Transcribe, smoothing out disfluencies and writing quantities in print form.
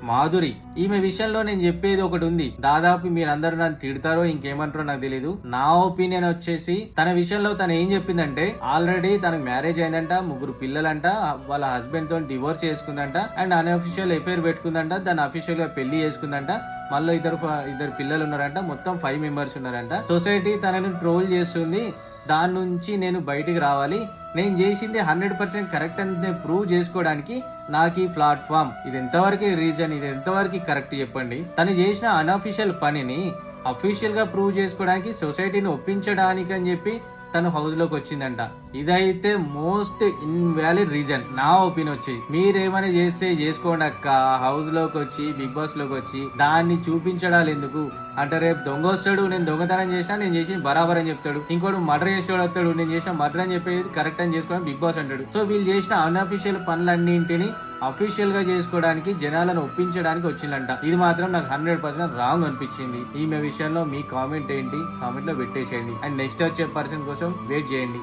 మాధురి. ఈమె విషయంలో నేను చెప్పేది ఒకటి ఉంది. దాదాపు మీరందరూ నన్ను తిడతారో ఇంకేమంటారో నాకు తెలియదు. నా ఒపీనియన్ వచ్చేసి తన విషయంలో తను ఏం చెప్పిందంటే, ఆల్రెడీ తనకు మ్యారేజ్ అయిందంట, 3 పిల్లలంట, వాళ్ళ హస్బెండ్ తో డివోర్స్ చేసుకుందంట, అండ్ అన్అఫిషియల్ ఎఫైర్ పెట్టుకుందంట, దాన్ని అఫీషియల్ గా పెళ్లి చేసుకుందంట, మళ్ళీ ఇద్దరు పిల్లలు ఉన్నారంట, మొత్తం 5 మెంబర్స్ ఉన్నారంట. సొసైటీ తనను ట్రోల్ చేస్తుంది, దాని నుంచి నేను బయటికి రావాలి, నేను చేసింది 100% కరెక్ట్ అని నేను ప్రూవ్ చేసుకోవడానికి నాకు ఈ ప్లాట్ఫామ్. ఇది ఎంతవరకు రీజన్, ఇది ఎంతవరకు కరెక్ట్ చెప్పండి. తను చేసిన అన్అఫీషియల్ పనిని అఫీషియల్ గా ప్రూవ్ చేసుకోవడానికి, సొసైటీని ఒప్పించడానికి అని చెప్పి తను హౌస్ లోకి వచ్చిందంట. ఇదైతే మోస్ట్ ఇన్వాలిడ్ రీజన్ నా ఒపీనియన్ వచ్చి. మీరేమైనా చేస్తే చేసుకోండి అక్క, హౌస్ లోకి వచ్చి బిగ్ బాస్ లోకి వచ్చి దాన్ని చూపించడాలు ఎందుకు అంటే, రేపు దొంగ వస్తాడు, నేను దొంగతనం చేసినా నేను చేసి బరాబర్ అని చెప్తాడు, ఇంకోటి మర్డర్ చేసేవాడు వస్తాడు, నేను చేసిన మర్డర్ అని చెప్పేది కరెక్ట్ అని చేసుకోవడం బిగ్ బాస్ అంటాడు. సో వీళ్ళు చేసిన అన్అఫీషియల్ పనులన్నింటినీ అఫీషియల్ గా చేసుకోవడానికి, జనాలను ఒప్పించడానికి వచ్చిందంట. ఇది మాత్రం నాకు 100% రాంగ్ అనిపించింది. ఈమె విషయంలో మీ కామెంట్ ఏంటి, కామెంట్ లో పెట్టేసేయండి. అండ్ నెక్స్ట్ వచ్చే పర్సన్ కోసం వెయిట్ చేయండి.